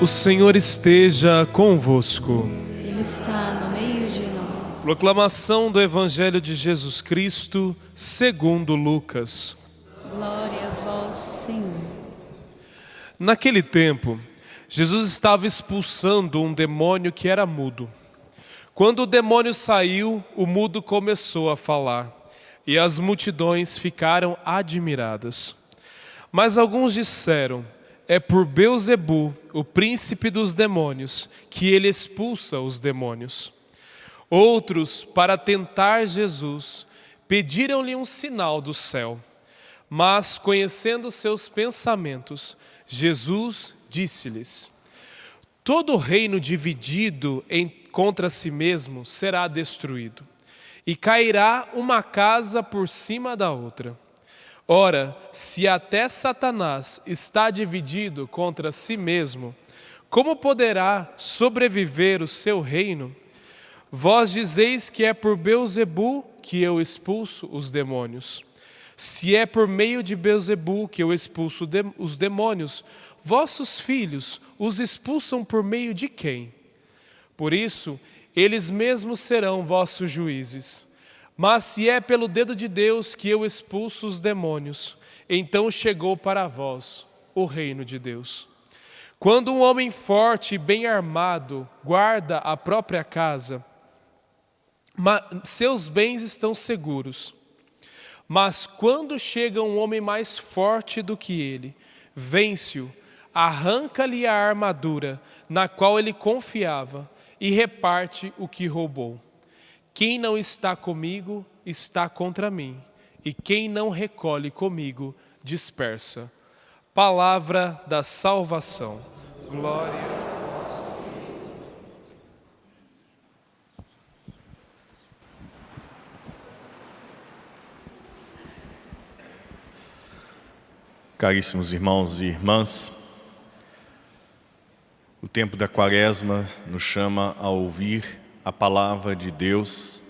O Senhor esteja convosco. Ele está no meio de nós. Proclamação do Evangelho de Jesus Cristo, segundo Lucas. Glória a vós, Senhor. Naquele tempo, Jesus estava expulsando um demônio que era mudo. Quando o demônio saiu, o mudo começou a falar, e as multidões ficaram admiradas. Mas alguns disseram: é por Beelzebu, o príncipe dos demônios, que ele expulsa os demônios. Outros, para tentar Jesus, pediram-lhe um sinal do céu. Mas, conhecendo seus pensamentos, Jesus disse-lhes: todo reino dividido contra si mesmo será destruído, e cairá uma casa por cima da outra. Ora, se até Satanás está dividido contra si mesmo, como poderá sobreviver o seu reino? Vós dizeis que é por Beelzebu que eu expulso os demônios. Se é por meio de Beelzebu que eu expulso os demônios, vossos filhos os expulsam por meio de quem? Por isso, eles mesmos serão vossos juízes. Mas se é pelo dedo de Deus que eu expulso os demônios, então chegou para vós o reino de Deus. Quando um homem forte e bem armado guarda a própria casa, seus bens estão seguros. Mas quando chega um homem mais forte do que ele, vence-o, arranca-lhe a armadura na qual ele confiava e reparte o que roubou. Quem não está comigo, está contra mim, e quem não recolhe comigo, dispersa. Palavra da salvação. Glória a vós. Caríssimos irmãos e irmãs, o tempo da Quaresma nos chama a ouvir a palavra de Deus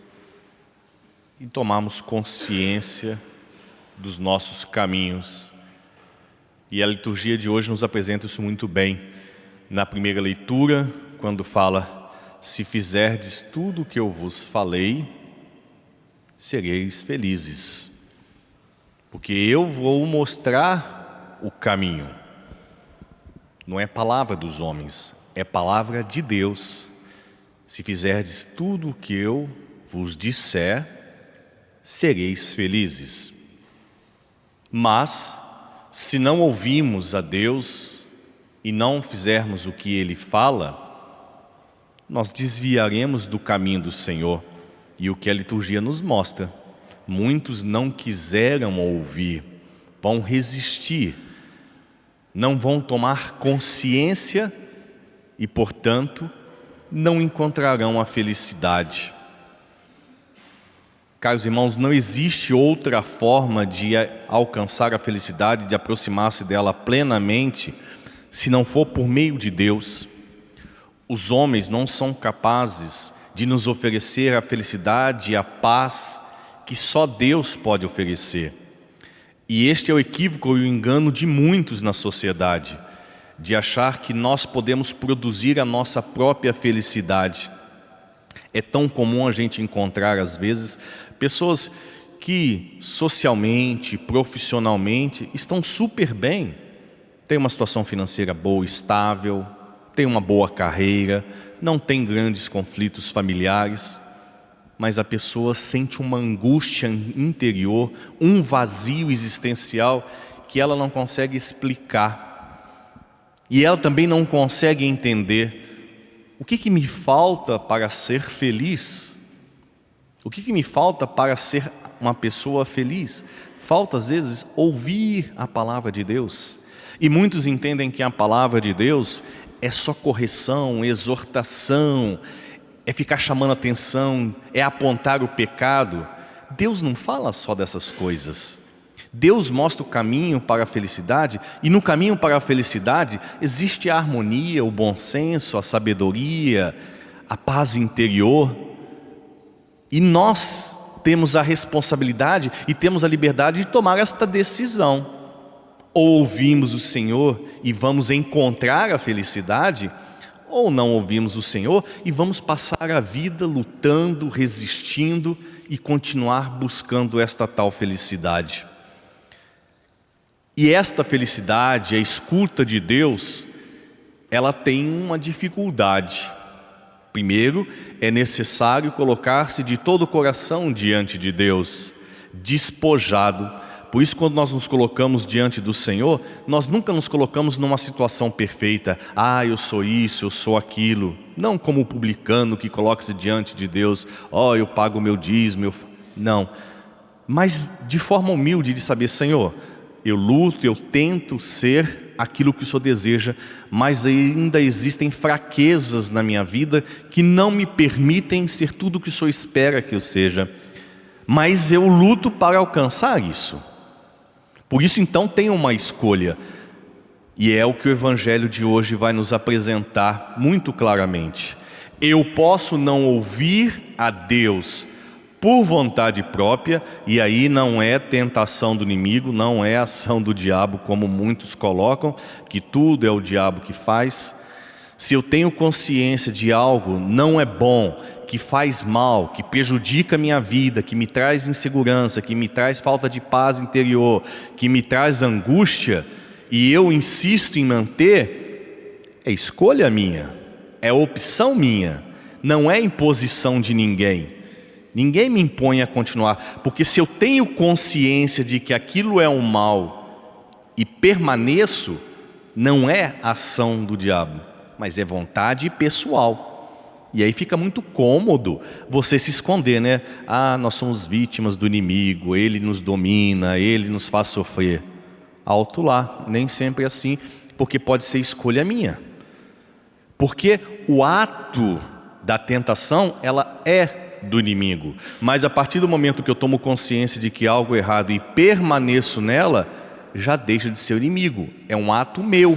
e tomarmos consciência dos nossos caminhos. E a liturgia de hoje nos apresenta isso muito bem. Na primeira leitura, quando fala: se fizerdes tudo o que eu vos falei, sereis felizes, porque eu vou mostrar o caminho. Não é palavra dos homens, é palavra de Deus. Se fizerdes tudo o que eu vos disser, sereis felizes. Mas, se não ouvirmos a Deus e não fizermos o que Ele fala, nós desviaremos do caminho do Senhor. E o que a liturgia nos mostra: muitos não quiseram ouvir, vão resistir, não vão tomar consciência e, portanto, não encontrarão a felicidade. Caros irmãos, não existe outra forma de alcançar a felicidade, de aproximar-se dela plenamente, se não for por meio de Deus. Os homens não são capazes de nos oferecer a felicidade e a paz que só Deus pode oferecer. E este é o equívoco e o engano de muitos na sociedade, de achar que nós podemos produzir a nossa própria felicidade. É tão comum a gente encontrar, às vezes, pessoas que socialmente, profissionalmente, estão super bem, têm uma situação financeira boa, estável, têm uma boa carreira, não tem grandes conflitos familiares, mas a pessoa sente uma angústia interior, um vazio existencial que ela não consegue explicar. E ela também não consegue entender: o que me falta para ser feliz? O que me falta para ser uma pessoa feliz? Falta, às vezes, ouvir a palavra de Deus. E muitos entendem que a palavra de Deus é só correção, exortação, é ficar chamando atenção, é apontar o pecado. Deus não fala só dessas coisas. Deus mostra o caminho para a felicidade, e no caminho para a felicidade existe a harmonia, o bom senso, a sabedoria, a paz interior. E nós temos a responsabilidade e temos a liberdade de tomar esta decisão. Ou ouvimos o Senhor e vamos encontrar a felicidade, ou não ouvimos o Senhor e vamos passar a vida lutando, resistindo e continuar buscando esta tal felicidade. E esta felicidade, a escuta de Deus, ela tem uma dificuldade. Primeiro, é necessário colocar-se de todo o coração diante de Deus, despojado. Por isso, quando nós nos colocamos diante do Senhor, nós nunca nos colocamos numa situação perfeita. Ah, eu sou isso, eu sou aquilo. Não como o publicano que coloca-se diante de Deus. Oh, eu pago o meu dízimo. Não. Mas de forma humilde de saber, Senhor, eu luto, eu tento ser aquilo que o Senhor deseja, mas ainda existem fraquezas na minha vida que não me permitem ser tudo o que o Senhor espera que eu seja. Mas eu luto para alcançar isso. Por isso então tem uma escolha. E é o que o Evangelho de hoje vai nos apresentar muito claramente. Eu posso não ouvir a Deus por vontade própria, e aí não é tentação do inimigo, não é ação do diabo, como muitos colocam, que tudo é o diabo que faz. Se eu tenho consciência de algo não é bom, que faz mal, que prejudica a minha vida, que me traz insegurança, que me traz falta de paz interior, que me traz angústia, e eu insisto em manter, é escolha minha, é opção minha, não é imposição de ninguém. Ninguém me impõe a continuar, porque se eu tenho consciência de que aquilo é um mal e permaneço, não é ação do diabo, mas é vontade pessoal. E aí fica muito cômodo você se esconder, né? Ah, nós somos vítimas do inimigo, ele nos domina, ele nos faz sofrer. Alto lá, nem sempre é assim, porque pode ser escolha minha. Porque o ato da tentação, ela é do inimigo, mas a partir do momento que eu tomo consciência de que há algo errado e permaneço nela, já deixa de ser o inimigo, é um ato meu.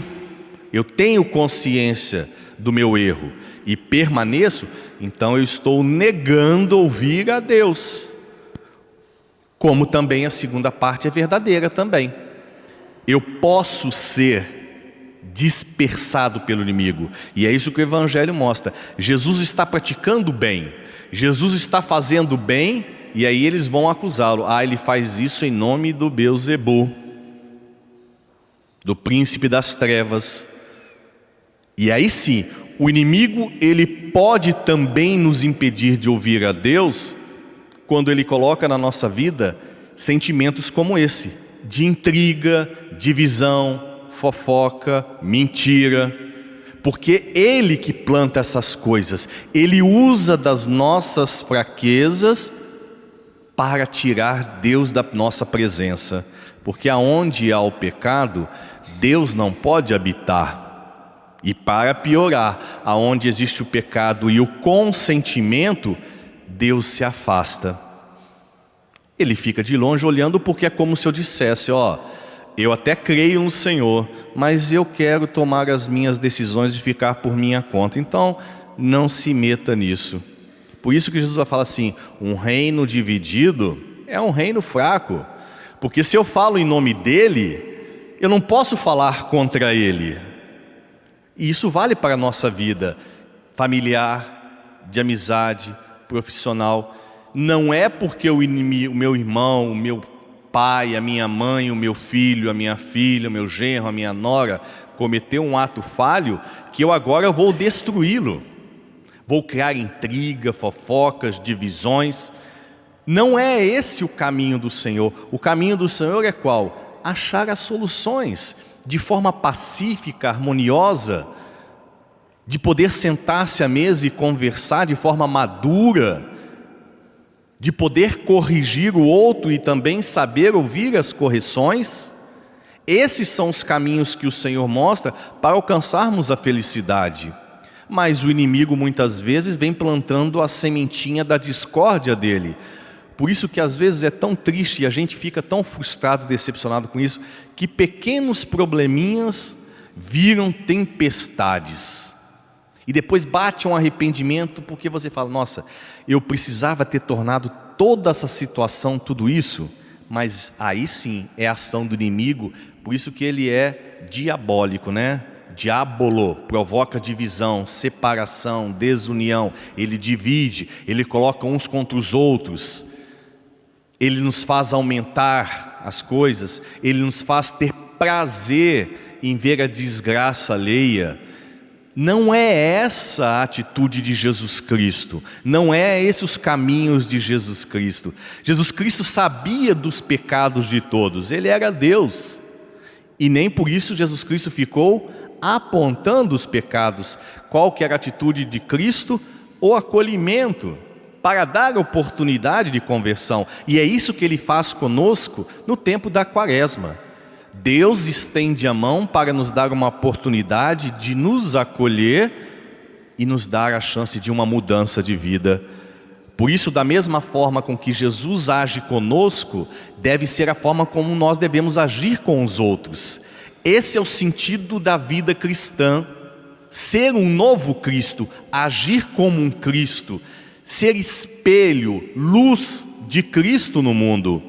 Eu tenho consciência do meu erro e permaneço, então eu estou negando ouvir a Deus. Como também a segunda parte é verdadeira também. Eu posso ser dispersado pelo inimigo, e é isso que o Evangelho mostra. Jesus está praticando o bem, Jesus está fazendo bem, e aí eles vão acusá-lo. Ah, ele faz isso em nome do Beelzebú, do príncipe das trevas. E aí sim, o inimigo ele pode também nos impedir de ouvir a Deus, quando ele coloca na nossa vida sentimentos como esse, de intriga, divisão, fofoca, mentira. Porque ele que planta essas coisas, ele usa das nossas fraquezas para tirar Deus da nossa presença. Porque aonde há o pecado, Deus não pode habitar. E para piorar, aonde existe o pecado e o consentimento, Deus se afasta. Ele fica de longe olhando, porque é como se eu dissesse, ó, eu até creio no Senhor, mas eu quero tomar as minhas decisões de ficar por minha conta. Então, não se meta nisso. Por isso que Jesus vai falar assim, um reino dividido é um reino fraco. Porque se eu falo em nome dele, eu não posso falar contra ele. E isso vale para a nossa vida familiar, de amizade, profissional. Não é porque o meu irmão, o meu pai, a minha mãe, o meu filho, a minha filha, o meu genro, a minha nora cometeu um ato falho, que eu agora vou destruí-lo. Vou criar intriga, fofocas, divisões. Não é esse o caminho do Senhor. O caminho do Senhor é qual? Achar as soluções de forma pacífica, harmoniosa, de poder sentar-se à mesa e conversar de forma madura, de poder corrigir o outro e também saber ouvir as correções. Esses são os caminhos que o Senhor mostra para alcançarmos a felicidade. Mas o inimigo muitas vezes vem plantando a sementinha da discórdia dele. Por isso que às vezes é tão triste e a gente fica tão frustrado, decepcionado com isso, que pequenos probleminhas viram tempestades. E depois bate um arrependimento, porque você fala, nossa, eu precisava ter tornado toda essa situação, tudo isso, mas aí sim é ação do inimigo, por isso que ele é diabólico, né? Diabolo, provoca divisão, separação, desunião, ele divide, ele coloca uns contra os outros, ele nos faz aumentar as coisas, ele nos faz ter prazer em ver a desgraça alheia. Não é essa a atitude de Jesus Cristo, não é esses os caminhos de Jesus Cristo. Jesus Cristo sabia dos pecados de todos, ele era Deus, e nem por isso Jesus Cristo ficou apontando os pecados. Qual que era a atitude de Cristo? O acolhimento, para dar oportunidade de conversão, e é isso que ele faz conosco no tempo da Quaresma. Deus estende a mão para nos dar uma oportunidade de nos acolher e nos dar a chance de uma mudança de vida. Por isso, da mesma forma com que Jesus age conosco, deve ser a forma como nós devemos agir com os outros. Esse é o sentido da vida cristã, ser um novo Cristo, agir como um Cristo, ser espelho, luz de Cristo no mundo.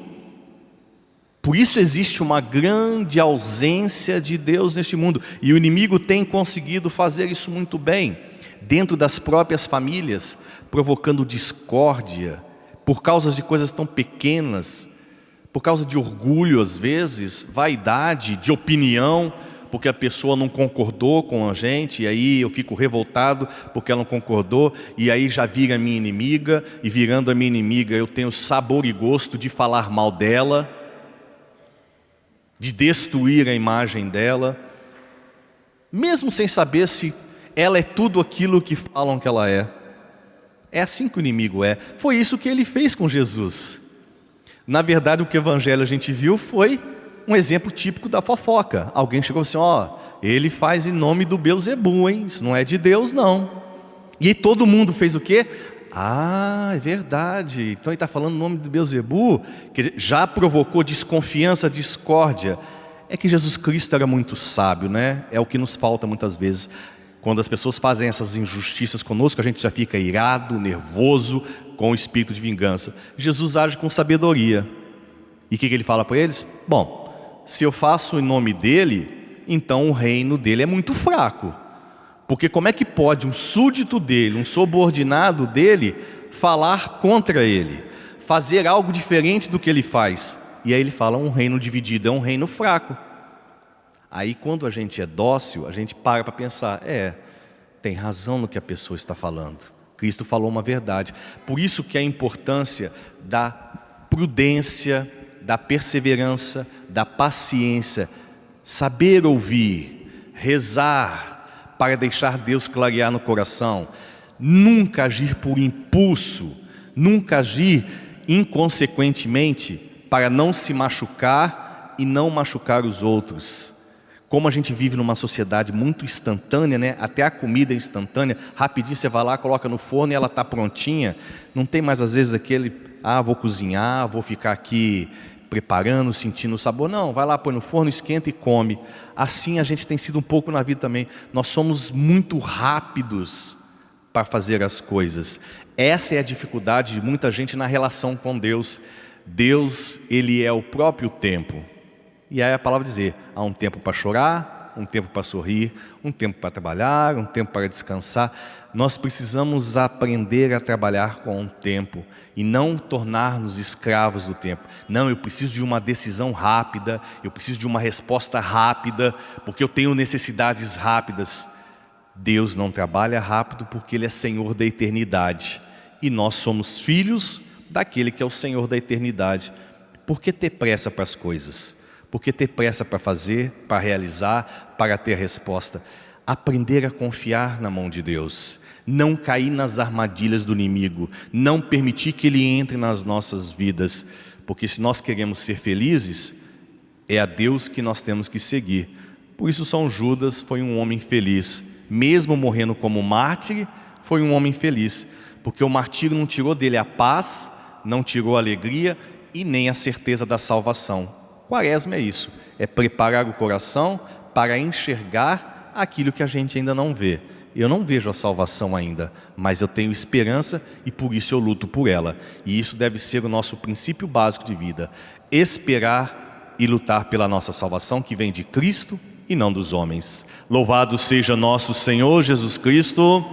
Por isso existe uma grande ausência de Deus neste mundo, e o inimigo tem conseguido fazer isso muito bem, dentro das próprias famílias, provocando discórdia, por causa de coisas tão pequenas, por causa de orgulho às vezes, vaidade, de opinião, porque a pessoa não concordou com a gente, e aí eu fico revoltado porque ela não concordou, e aí já vira minha inimiga, e virando a minha inimiga eu tenho sabor e gosto de falar mal dela, de destruir a imagem dela, mesmo sem saber se ela é tudo aquilo que falam que ela é. É assim que o inimigo é. Foi isso que ele fez com Jesus. Na verdade, o que o evangelho a gente viu foi um exemplo típico da fofoca. Alguém chegou assim, ele faz em nome do Beelzebu, hein? Isso não é de Deus não. E aí todo mundo fez o quê? É verdade, então ele está falando o nome do Beelzebu, que já provocou desconfiança, discórdia. É que Jesus Cristo era muito sábio, né? É o que nos falta muitas vezes. Quando as pessoas fazem essas injustiças conosco, a gente já fica irado, nervoso, com o espírito de vingança. Jesus age com sabedoria. E o que ele fala para eles? Bom, se eu faço em nome dele, então o reino dele é muito fraco. Porque como é que pode um súdito dele, um subordinado dele, falar contra ele, fazer algo diferente do que ele faz? E aí ele fala, um reino dividido é um reino fraco. Aí quando a gente é dócil, a gente para pensar, tem razão no que a pessoa está falando. Cristo falou uma verdade. Por isso que a importância da prudência, da perseverança, da paciência, saber ouvir, rezar, para deixar Deus clarear no coração, nunca agir por impulso, nunca agir inconsequentemente para não se machucar e não machucar os outros. Como a gente vive numa sociedade muito instantânea, né? Até a comida é instantânea, rapidinho você vai lá, coloca no forno e ela está prontinha, não tem mais às vezes aquele, vou cozinhar, vou ficar aqui preparando, sentindo o sabor. Não, vai lá, põe no forno, esquenta e come. Assim a gente tem sido um pouco na vida também. Nós somos muito rápidos para fazer as coisas. Essa é a dificuldade de muita gente na relação com Deus. Deus, ele é o próprio tempo. E aí a palavra dizer, há um tempo para chorar, um tempo para sorrir, um tempo para trabalhar, um tempo para descansar. Nós precisamos aprender a trabalhar com o tempo e não tornar-nos escravos do tempo. Não, eu preciso de uma decisão rápida, eu preciso de uma resposta rápida, porque eu tenho necessidades rápidas. Deus não trabalha rápido porque Ele é Senhor da eternidade. E nós somos filhos daquele que é o Senhor da eternidade. Por que ter pressa para as coisas? Por que ter pressa para fazer, para realizar, para ter a resposta? Aprender a confiar na mão de Deus, não cair nas armadilhas do inimigo, não permitir que ele entre nas nossas vidas, porque se nós queremos ser felizes, é a Deus que nós temos que seguir. Por isso São Judas foi um homem feliz, mesmo morrendo como mártir, foi um homem feliz, porque o martírio não tirou dele a paz, não tirou a alegria e nem a certeza da salvação. Quaresma é isso, é preparar o coração para enxergar aquilo que a gente ainda não vê. eu não vejo a salvação ainda, mas eu tenho esperança e por isso eu luto por ela. E isso deve ser o nosso princípio básico de vida: esperar e lutar pela nossa salvação, que vem de Cristo e não dos homens. Louvado seja nosso Senhor Jesus Cristo.